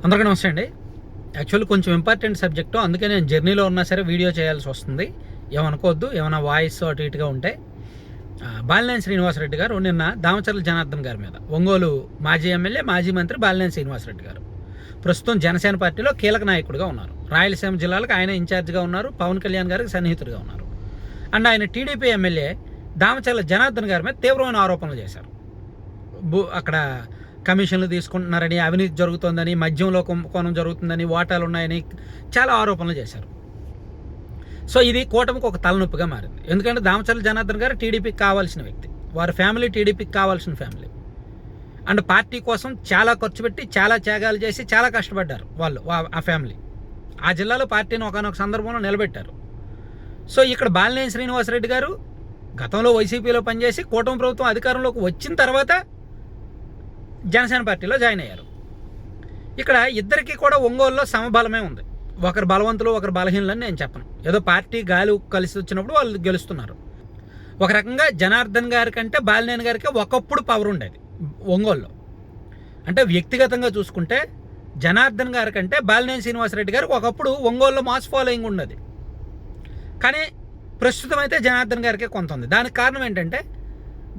అందరికీ నమస్తే అండి. యాక్చువల్లీ కొంచెం ఇంపార్టెంట్ సబ్జెక్టు, అందుకే నేను జర్నీలో ఉన్నా సరే వీడియో చేయాల్సి వస్తుంది. ఏమనుకోవద్దు, ఏమైనా వాయిస్ అటు ఇటుగా ఉంటే. బాలినేని శ్రీనివాసరెడ్డి గారు నిన్న దామచర్ల జనార్దన్ గారి మీద, ఒంగోలు మాజీ ఎమ్మెల్యే, మాజీ మంత్రి బాలినేని శ్రీనివాసరెడ్డి గారు ప్రస్తుతం జనసేన పార్టీలో కీలక నాయకుడిగా ఉన్నారు. రాయలసీమ జిల్లాలకు ఆయన ఇన్ఛార్జిగా ఉన్నారు. పవన్ కళ్యాణ్ గారికి సన్నిహితుడిగా ఉన్నారు. అండ్ ఆయన టీడీపీ ఎమ్మెల్యే దామచర్ల జనార్దన్ గారి మీద తీవ్రమైన ఆరోపణలు చేశారు. అక్కడ కమిషన్లు తీసుకుంటున్నారని, అవినీతి జరుగుతుందని, మద్యంలో కుంభకోణం జరుగుతుందని, వాటాలు ఉన్నాయని చాలా ఆరోపణలు చేశారు. సో ఇది కూటమికి ఒక తలనొప్పిగా మారింది. ఎందుకంటే దామచర్ల జనార్దన్ గారు టీడీపీకి కావాల్సిన వ్యక్తి, వారి ఫ్యామిలీ టీడీపీకి కావాల్సిన ఫ్యామిలీ. అండ్ పార్టీ కోసం చాలా ఖర్చు పెట్టి, చాలా త్యాగాలు చేసి, చాలా కష్టపడ్డారు వాళ్ళు, ఆ ఫ్యామిలీ. ఆ జిల్లాలో పార్టీని ఒకనొక సందర్భంలో నిలబెట్టారు. సో ఇక్కడ బాలినేని శ్రీనివాసరెడ్డి గారు గతంలో వైసీపీలో పనిచేసి కూటమి ప్రభుత్వం అధికారంలోకి వచ్చిన తర్వాత జనసేన పార్టీలో జాయిన్ అయ్యారు. ఇక్కడ ఇద్దరికీ కూడా ఒంగోలులో సమబలమే ఉంది. ఒకరు బలవంతులు, ఒకరు బలహీనులని నేను చెప్పను. ఏదో పార్టీ గాలి కలిసి వచ్చినప్పుడు వాళ్ళు గెలుస్తున్నారు. ఒక రకంగా జనార్దన్ గారి కంటే బాలినేని గారికి ఒకప్పుడు పవర్ ఉండేది ఒంగోలులో. అంటే వ్యక్తిగతంగా చూసుకుంటే జనార్దన్ గారి కంటే బాలినేని శ్రీనివాసరెడ్డి గారికి ఒకప్పుడు ఒంగోలులో మాస్ ఫాలోయింగ్ ఉన్నది. కానీ ప్రస్తుతం అయితే జనార్దన్ గారికే కొంత ఉంది. దానికి కారణం ఏంటంటే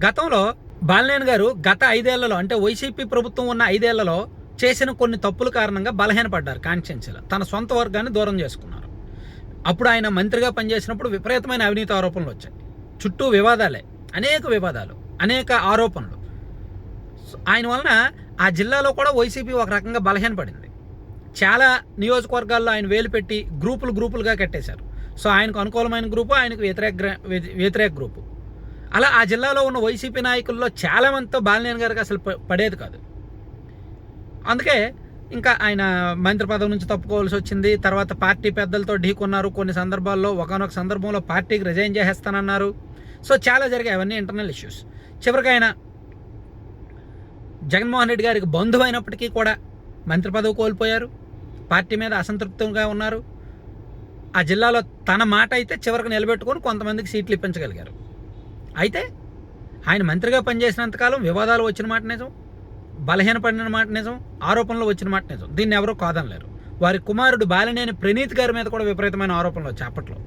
గతంలో బాలినేని గారు గత 5 ఏళ్లలో, అంటే వైసీపీ ప్రభుత్వం ఉన్న 5 ఏళ్లలో చేసిన కొన్ని తప్పుల కారణంగా బలహీనపడ్డారు. కాన్స్టిట్యున్సీలో తన సొంత వర్గాన్ని దూరం చేసుకున్నారు. అప్పుడు ఆయన మంత్రిగా పనిచేసినప్పుడు విపరీతమైన అవినీతి ఆరోపణలు వచ్చాయి. చుట్టూ వివాదాలే, అనేక వివాదాలు, అనేక ఆరోపణలు. ఆయన వలన ఆ జిల్లాలో కూడా వైసీపీ ఒక రకంగా బలహీనపడింది. చాలా నియోజకవర్గాల్లో ఆయన వేలు పెట్టి గ్రూపులుగా కట్టేశారు. సో ఆయనకు అనుకూలమైన గ్రూపు, ఆయనకు వ్యతిరేక గ్రూపు. అలా ఆ జిల్లాలో ఉన్న వైసీపీ నాయకుల్లో చాలామందితో బాలినేని గారికి అసలు పడేది కాదు. అందుకే ఇంకా ఆయన మంత్రి పదవి నుంచి తప్పుకోవాల్సి వచ్చింది. తర్వాత పార్టీ పెద్దలతో ఢీకొన్నారు. కొన్ని సందర్భాల్లో, ఒకనొక సందర్భంలో పార్టీకి రిజైన్ చేసేస్తానన్నారు. సో చాలా జరిగాయి అవన్నీ ఇంటర్నల్ ఇష్యూస్. చివరికి ఆయన జగన్మోహన్ రెడ్డి గారికి బంధువు అయినప్పటికీ కూడా మంత్రి పదవి కోల్పోయారు. పార్టీ మీద అసంతృప్తిగా ఉన్నారు. ఆ జిల్లాలో తన మాట అయితే చివరికి నిలబెట్టుకొని కొంతమందికి సీట్లు ఇప్పించగలిగారు. అయితే ఆయన మంత్రిగా పనిచేసినంతకాలం వివాదాలు వచ్చిన మాట నిజం, బలహీనపడిన మాట నిజం, ఆరోపణలు వచ్చిన మాట నిజం. దీన్ని ఎవరూ కాదనలేరు. వారి కుమారుడు బాలినేని ప్రణీత్ గారి మీద కూడా విపరీతమైన ఆరోపణలు వచ్చాయి అప్పట్లో.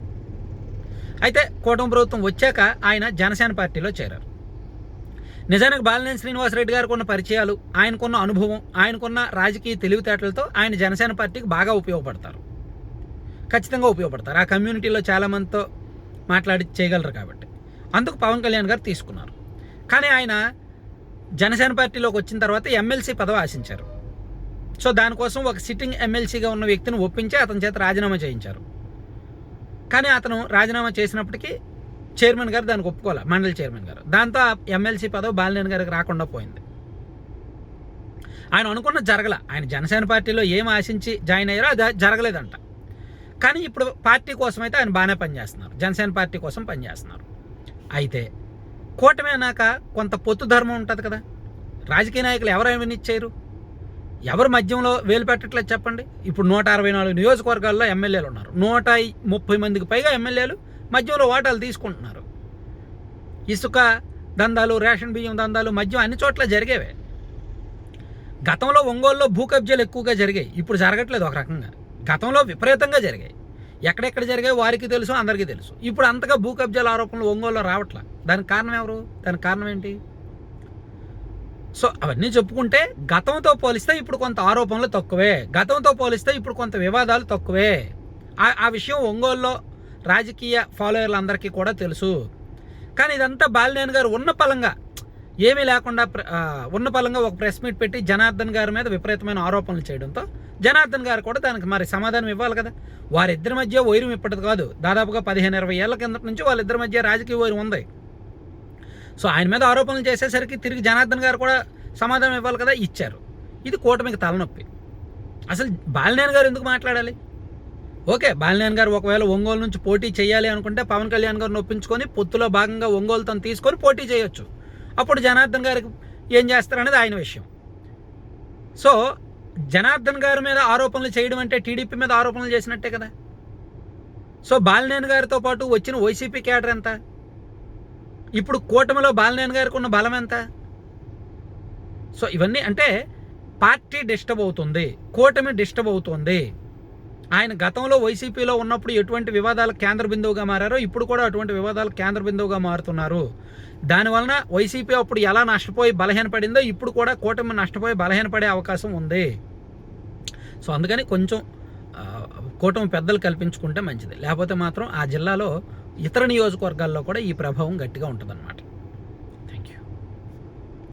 అయితే కూటమి ప్రభుత్వం వచ్చాక ఆయన జనసేన పార్టీలో చేరారు. నిజానికి బాలినేని శ్రీనివాసరెడ్డి గారికి ఉన్న పరిచయాలు, ఆయనకున్న అనుభవం, ఆయనకున్న రాజకీయ తెలివితేటలతో ఆయన జనసేన పార్టీకి బాగా ఉపయోగపడతారు. ఖచ్చితంగా ఉపయోగపడతారు. ఆ కమ్యూనిటీలో చాలామందితో మాట్లాడి చేయగలరు కాబట్టి. అందుకు పవన్ కళ్యాణ్ గారు తీసుకున్నారు. కానీ ఆయన జనసేన పార్టీలోకి వచ్చిన తర్వాత ఎమ్మెల్సీ పదవి ఆశించారు. సో దానికోసం ఒక సిట్టింగ్ ఎమ్మెల్సీగా ఉన్న వ్యక్తిని ఒప్పించి అతని చేత రాజీనామా చేయించారు. కానీ అతను రాజీనామా చేసినప్పటికీ చైర్మన్ గారు దానికి ఒప్పుకోవాలి, మండలి చైర్మన్ గారు. దాంతో ఆ ఎమ్మెల్సీ పదవి బాలినేని గారికి రాకుండా పోయింది. ఆయన అనుకున్న జరగల. ఆయన జనసేన పార్టీలో ఏం ఆశించి జాయిన్ అయ్యారో అది జరగలేదంట. కానీ ఇప్పుడు పార్టీ కోసం అయితే ఆయన బాగానే పనిచేస్తున్నారు. జనసేన పార్టీ కోసం పనిచేస్తున్నారు. అయితే కూటమి అన్నాక కొంత పొత్తు ధర్మం ఉంటుంది కదా. రాజకీయ నాయకులు ఎవరు అవినీతి ఎవరు మద్యంలో వేలు పెట్టట్లేదు చెప్పండి. ఇప్పుడు 164 నియోజకవర్గాల్లో ఎమ్మెల్యేలు ఉన్నారు. 130 మందికి పైగా ఎమ్మెల్యేలు మద్యంలో వాటాలు తీసుకుంటున్నారు. ఇసుక దందాలు, రేషన్ బియ్యం దందాలు, మద్యం అన్ని చోట్ల జరిగేవే. గతంలో ఒంగోలులో భూ కబ్జాలు ఎక్కువగా జరిగాయి. ఇప్పుడు జరగట్లేదు. ఒక రకంగా గతంలో విపరీతంగా జరిగాయి. ఎక్కడెక్కడ జరిగాయి వారికి తెలుసు, అందరికీ తెలుసు. ఇప్పుడు అంతగా భూ కబ్జాల ఆరోపణలు ఒంగోలులో రావట్లా. దానికి కారణం ఎవరు? దానికి కారణం ఏంటి? సో అవన్నీ చెప్పుకుంటే గతంతో పోలిస్తే ఇప్పుడు కొంత ఆరోపణలు తక్కువే, గతంతో పోలిస్తే ఇప్పుడు కొంత వివాదాలు తక్కువే. ఆ విషయం ఒంగోలులో రాజకీయ ఫాలోయర్లందరికీ కూడా తెలుసు. కానీ ఇదంతా బాలినేని గారు ఉన్న పలంగా, ఏమీ లేకుండా ఉన్న పలంగా ఒక ప్రెస్ మీట్ పెట్టి జనార్దన్ గారి మీద విపరీతమైన ఆరోపణలు చేయడంతో జనార్దన్ గారు కూడా దానికి మరి సమాధానం ఇవ్వాలి కదా. వారిద్దరి మధ్య వైరం ఇప్పటిది కాదు, దాదాపుగా 15-20 ఏళ్ల కిందటి నుంచి వాళ్ళిద్దరి మధ్య రాజకీయ వైరం ఉంది. సో ఆయన మీద ఆరోపణలు చేసేసరికి తిరిగి జనార్దన్ గారు కూడా సమాధానం ఇవ్వాలి కదా, ఇచ్చారు. ఇది కూటమికి తలనొప్పి. అసలు బాలినేని గారు ఎందుకు మాట్లాడాలి? ఓకే, బాలినేని గారు ఒకవేళ ఒంగోలు నుంచి పోటీ చేయాలి అనుకుంటే పవన్ కళ్యాణ్ గారిని ఒప్పించుకొని పొత్తులో భాగంగా ఒంగోలుతో తీసుకొని పోటీ చేయొచ్చు. అప్పుడు జనార్దన్ గారికి ఏం చేస్తారనేది ఆయన విషయం. సో జనార్దన్ గారి మీద ఆరోపణలు చేయడం అంటే టీడీపీ మీద ఆరోపణలు చేసినట్టే కదా. సో బాలినేని గారితో పాటు వచ్చిన వైసీపీ క్యాడర్ ఎంత? ఇప్పుడు కూటమిలో బాలినేని గారికి ఉన్న బలం ఎంత? సో ఇవన్నీ అంటే పార్టీ డిస్టర్బ్ అవుతుంది, కూటమి డిస్టర్బ్ అవుతుంది. ఆయన గతంలో వైసీపీలో ఉన్నప్పుడు ఎటువంటి వివాదాల కేంద్ర బిందువుగా మారారో ఇప్పుడు కూడా అటువంటి వివాదాల కేంద్ర బిందువుగా మారుతున్నారు. దానివలన వైసీపీ అప్పుడు ఎలా నష్టపోయి బలహీనపడిందో ఇప్పుడు కూడా కూటమి నష్టపోయి బలహీనపడే అవకాశం ఉంది. సో అందుకని కొంచెం కూటమి పెద్దలు కల్పించుకుంటే మంచిది. లేకపోతే మాత్రం ఆ జిల్లాలో ఇతర నియోజకవర్గాల్లో కూడా ఈ ప్రభావం గట్టిగా ఉంటుందన్నమాట.